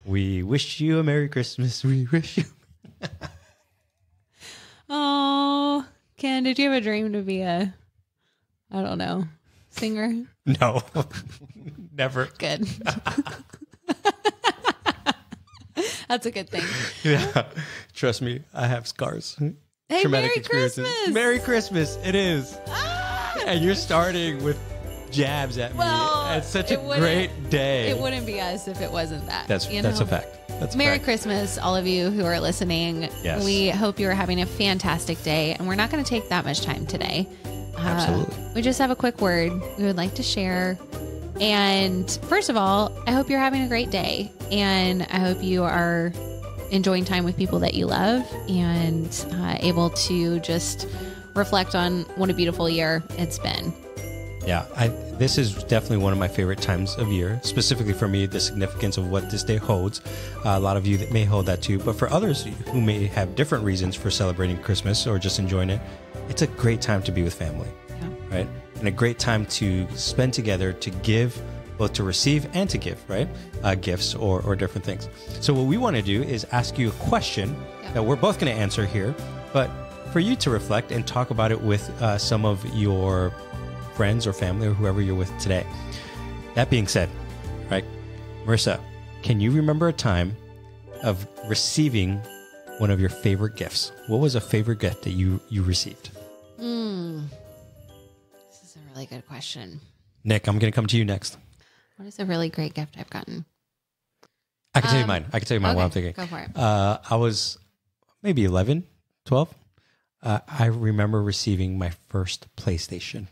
We wish you a Merry Christmas. We wish you. Oh, Ken, did you have a dream to be a, I don't know, singer? No, never. Good. That's a good thing. Yeah, trust me, I have scars. Hey, Traumatic Merry experiences. Christmas. Merry Christmas. It is. Ah! And you're starting with jabs at me. Well, It's such a great day. It wouldn't be us if it wasn't that. That's a fact. That's a Merry fact. Christmas, all of you who are listening. Yes. We hope you are having a fantastic day, and we're not going to take that much time today. Absolutely. We just have a quick word we would like to share. And first of all, I hope you're having a great day, and I hope you are enjoying time with people that you love and able to just reflect on what a beautiful year it's been. Yeah, this is definitely one of my favorite times of year, specifically for me, the significance of what this day holds. A lot of you that may hold that too, but for others who may have different reasons for celebrating Christmas or just enjoying it, it's a great time to be with family, right? And a great time to spend together, to give, both to receive and to give, right? Gifts or different things. So what we want to do is ask you a question that we're both going to answer here, but for you to reflect and talk about it with some of your friends or family or whoever you're with today. That being said, right, Marissa, can you remember a time of receiving one of your favorite gifts? What was a favorite gift that you received? This is a really good question. Nick, I'm going to come to you next. What is a really great gift I've gotten? I can tell you mine. What I'm thinking. Go for it. I was maybe 11, 12. I remember receiving my first PlayStation.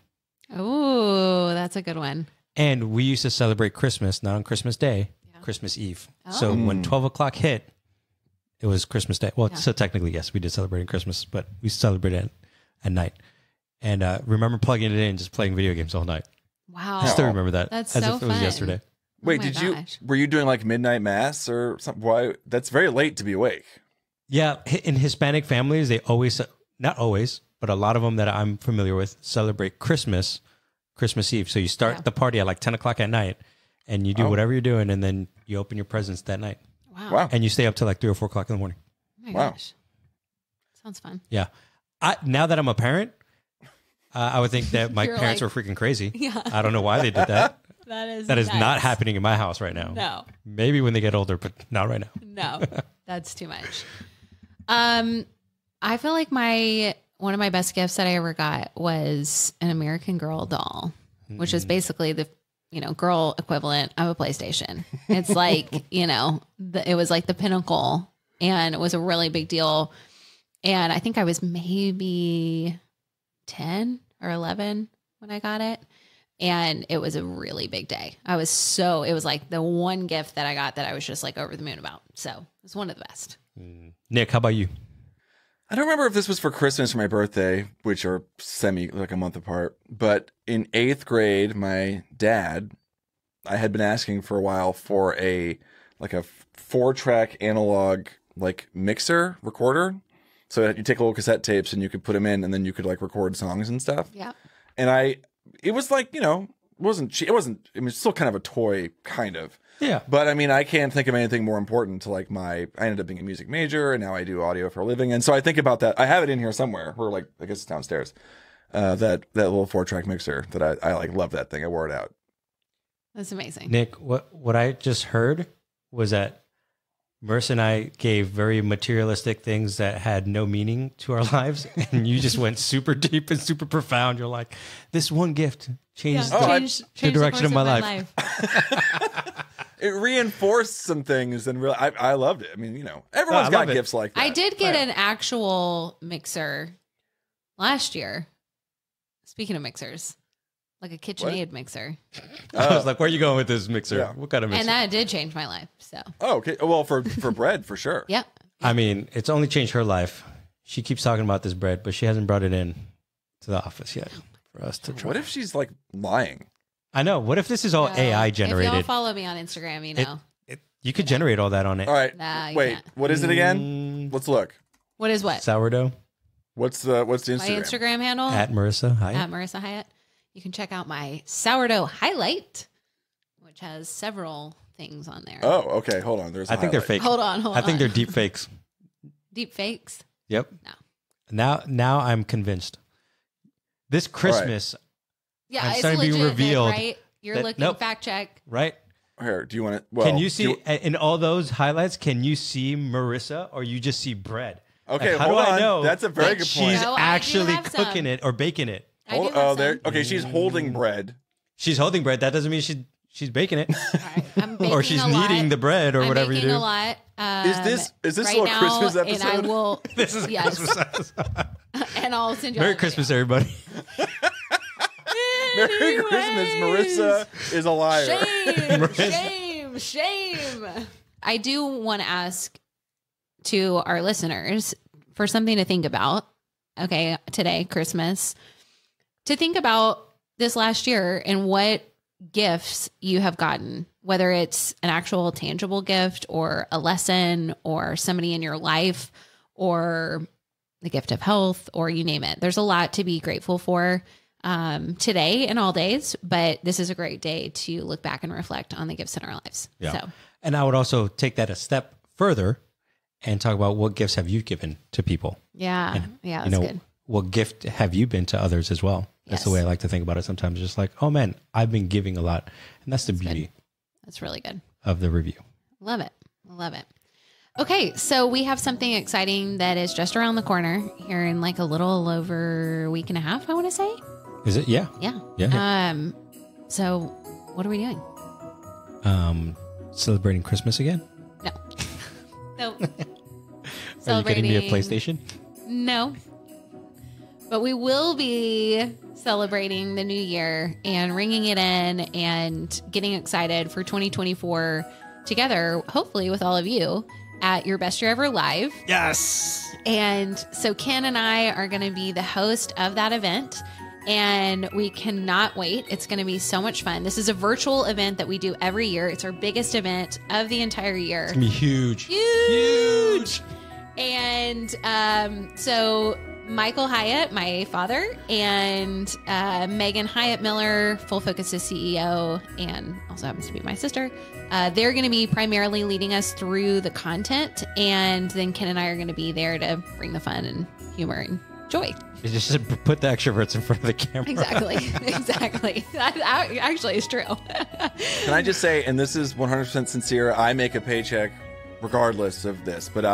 Oh, that's a good one. And we used to celebrate Christmas, not on Christmas Day, Christmas Eve. Oh. So when 12 o'clock hit, it was Christmas Day. Well, so technically, yes, we did celebrate on Christmas, but we celebrated at night. And remember plugging it in and just playing video games all night. Wow. I still remember that. That's as so if it was fun. yesterday. Wait, gosh. were you doing like midnight mass or something? Why? That's very late to be awake. Yeah. In Hispanic families, they always, not always, but a lot of them that I'm familiar with celebrate Christmas Eve. So you start the party at like 10 o'clock at night and you do whatever you're doing. And then you open your presents that night. Wow. And you stay up till like 3 or 4 o'clock in the morning. Oh my gosh. Sounds fun. Yeah. Now that I'm a parent, I would think that my parents were freaking crazy. Yeah. I don't know why they did that. That is That is not happening in my house right now. No. Maybe when they get older, but not right now. No, that's too much. I feel like one of my best gifts that I ever got was an American Girl doll, which is basically the girl equivalent of a PlayStation. It's like it was like the pinnacle, and it was a really big deal. And I think I was maybe 10 or 11 when I got it. And it was a really big day. It was like the one gift that I got that I was just like over the moon about. So it was one of the best. Nick, how about you? I don't remember if this was for Christmas or my birthday, which are like a month apart. But in 8th grade, my dad, I had been asking for a while for a 4-track analog like mixer recorder. So you take little cassette tapes and you could put them in, and then you could like record songs and stuff. Yeah. And it was like, it wasn't cheap. I mean, it's still kind of a toy, kind of. Yeah. But I mean, I can't think of anything more important to like I ended up being a music major, and now I do audio for a living. And so I think about that. I have it in here somewhere, or like, I guess it's downstairs. That little 4-track mixer that I like love that thing. I wore it out. That's amazing. Nick, what I just heard was that Marissa and I gave very materialistic things that had no meaning to our lives, and you just went super deep and super profound. You're like, this one gift changed the direction of my life. It reinforced some things, and really, I loved it. I mean, everyone's got gifts like that. I did get an actual mixer last year. Speaking of mixers, like a KitchenAid mixer. I was like, where are you going with this mixer? Yeah. What kind of mixer? And that did change my life. So. Oh, okay. Well, for bread, for sure. Yep. I mean, it's only changed her life. She keeps talking about this bread, but she hasn't brought it in to the office yet for us to try. What if she's like lying? I know. What if this is all AI generated? If y'all follow me on Instagram, you know. You could generate all that on it. All right. Nah, you wait, can't. what is it again? Let's look. What is what? Sourdough. What's the Instagram? My Instagram handle? At Marissa Hyatt. At Marissa Hyatt. You can check out my sourdough highlight, which has several things on there. Oh, okay. Hold on. There's. I think they're fake. Hold on. I think they're deep fakes. Deep fakes? Yep. No. Now I'm convinced. This Christmas, Yeah, I'm it's starting to be legit, revealed right? You're that- looking, nope. fact check. right? Here, do you want to? Well, Can you see in all those highlights? Can you see Marissa, or you just see bread? Okay, Like, how hold do I on. know That's a very that good point. She's No, I do actually have some. cooking it or baking it. I do have Oh, some. there. Okay, she's holding bread. She's holding bread. That doesn't mean she's baking it, All right, I'm baking or she's a lot. kneading the bread, or I'm whatever you baking do. a lot. Is this right a little now, Christmas And I episode? will. This is a yes. Christmas episode. And I'll send you. Merry Christmas, everybody. Merry Christmas, Marissa is a liar. Shame. I do want to ask to our listeners for something to think about. Okay, today, Christmas, to think about this last year and what gifts you have gotten, whether it's an actual tangible gift or a lesson or somebody in your life or the gift of health or you name it. There's a lot to be grateful for today and all days, but this is a great day to look back and reflect on the gifts in our lives. Yeah. So And I would also take that a step further and talk about what gifts have you given to people? yeah, that's good. What gift have you been to others as well? That's the Yes. way I like to think about it sometimes. Just like, oh man, I've been giving a lot. And that's the beauty That's really good. of the review. Love it. Okay, so we have something exciting that is just around the corner here in like a little over a week and a half, I want to say. Is it? Yeah. Yeah. Yeah. So what are we doing? Celebrating Christmas again? No. No. Are you getting me a PlayStation? No. But we will be celebrating the new year and ringing it in and getting excited for 2024 together, hopefully with all of you at Your Best Year Ever Live. Yes. And so Ken and I are going to be the host of that event. And we cannot wait. It's going to be so much fun. This is a virtual event that we do every year. It's our biggest event of the entire year. It's going to be huge. Huge. And so Michael Hyatt, my father, and Megan Hyatt Miller, Full Focus's CEO, and also happens to be my sister, they're going to be primarily leading us through the content. And then Ken and I are going to be there to bring the fun and humor and joy. You just put the extroverts in front of the camera. Exactly. That actually is true. Can I just say, and this is 100% sincere, I make a paycheck regardless of this, but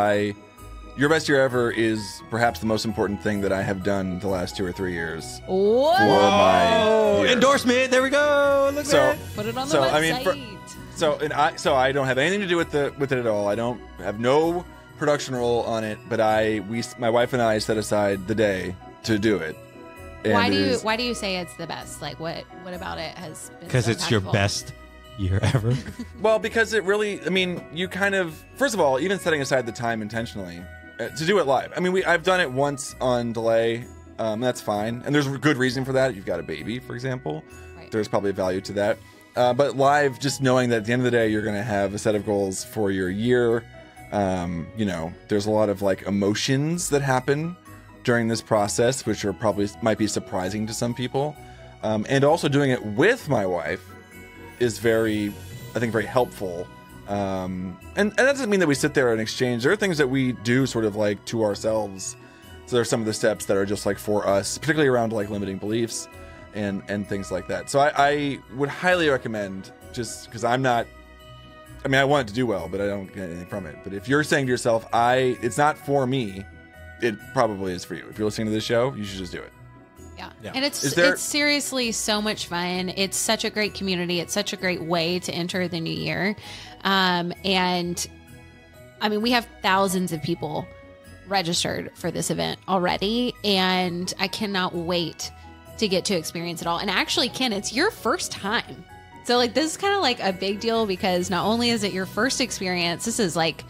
Your Best Year Ever is perhaps the most important thing that I have done the last 2 or 3 years Whoa. for my year. Endorsement. There we go. Look at Put it on the website. So I don't have anything to do with it at all. I don't have no production role on it, but my wife and I set aside the day to do it. And Why do you say it's the best? Like what about it has been because so it's your impactful? best year ever. Well, because it really, I mean, you kind of, first of all, even setting aside the time intentionally to do it live. I mean, I've done it once on delay. That's fine. And there's a good reason for that. You've got a baby, for example. Right. There's probably a value to that. But live, just knowing that at the end of the day, you're going to have a set of goals for your year. There's a lot of like emotions that happen during this process, which might be surprising to some people. And also doing it with my wife is I think very helpful. And that doesn't mean that we sit there and exchange. There are things that we do sort of like to ourselves. So there are some of the steps that are just like for us, particularly around like limiting beliefs and things like that. So I would highly recommend, just because I want it to do well, but I don't get anything from it. But if you're saying to yourself, it's not for me, it probably is for you. If you're listening to this show, you should just do it. Yeah. And it's seriously so much fun. It's such a great community. It's such a great way to enter the new year. And I mean, we have thousands of people registered for this event already, and I cannot wait to get to experience it all. And actually, Ken, it's your first time. So like, this is kind of like a big deal because not only is it your first experience, this is like,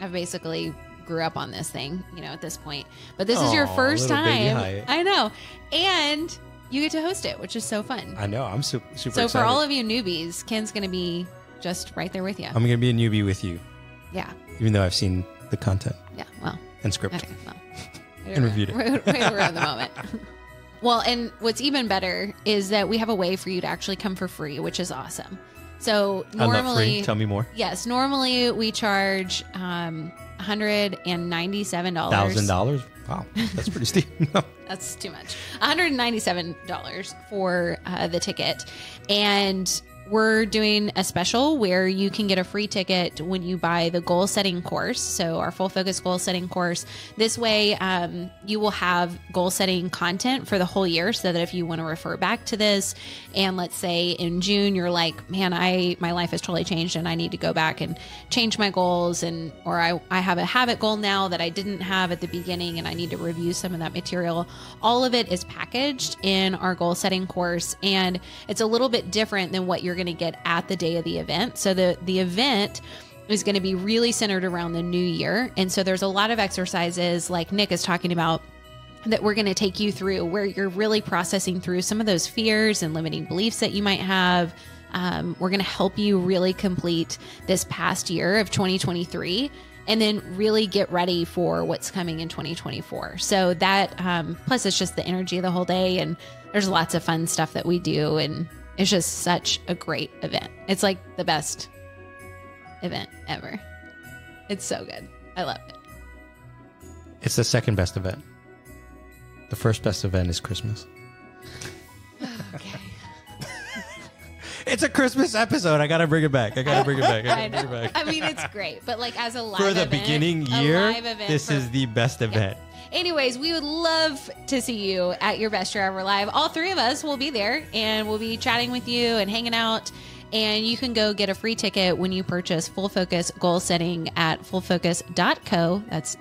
I've basically grew up on this thing, at this point, but this is your first little baby time. Hyatt. I know. And you get to host it, which is so fun. I know. I'm super So excited. for all of you newbies, Ken's going to be just right there with you. I'm going to be a newbie with you, Yeah. even though I've seen the content Yeah. Well, and script. okay. Well, And reviewed it. We're in the moment. Well, and what's even better is that we have a way for you to actually come for free, which is awesome. So I love normally, free. Tell me more. yes, normally we charge $197. $1,000. Wow, that's pretty steep. That's too much. $197 for the ticket. And we're doing a special where you can get a free ticket when you buy the goal setting course. So our full focus goal setting course. This way, you will have goal setting content for the whole year, so that if you want to refer back to this, and let's say in June you're like, man, my life has totally changed and I need to go back and change my goals, or I have a habit goal now that I didn't have at the beginning and I need to review some of that material. All of it is packaged in our goal setting course, and it's a little bit different than what you're going to get at the day of the event. So the event is going to be really centered around the new year. And so there's a lot of exercises like Nick is talking about that we're going to take you through, where you're really processing through some of those fears and limiting beliefs that you might have. We're going to help you really complete this past year of 2023 and then really get ready for what's coming in 2024. So that, plus it's just the energy of the whole day, and there's lots of fun stuff that we do, and it's just such a great event. It's like the best event ever. It's so good. I love it. It's the second best event. The first best event is Christmas. Okay. It's a Christmas episode. I got to bring it back. I know. I mean, it's great, but like as a live For the event, beginning a year, live event this is the best event. Anyways, we would love to see you at your best year ever live. All three of us will be there, and we'll be chatting with you and hanging out. And you can go get a free ticket when you purchase Full Focus Goal Setting at fullfocus.co. That's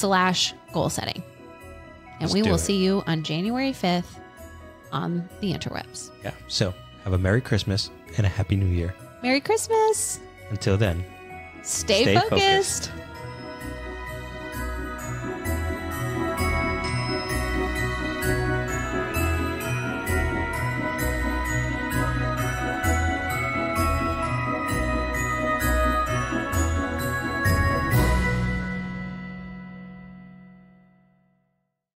co/goal setting. And we will see you on January 5th on the interwebs. Yeah. So have a Merry Christmas and a Happy New Year. Merry Christmas. Until then, Stay focused.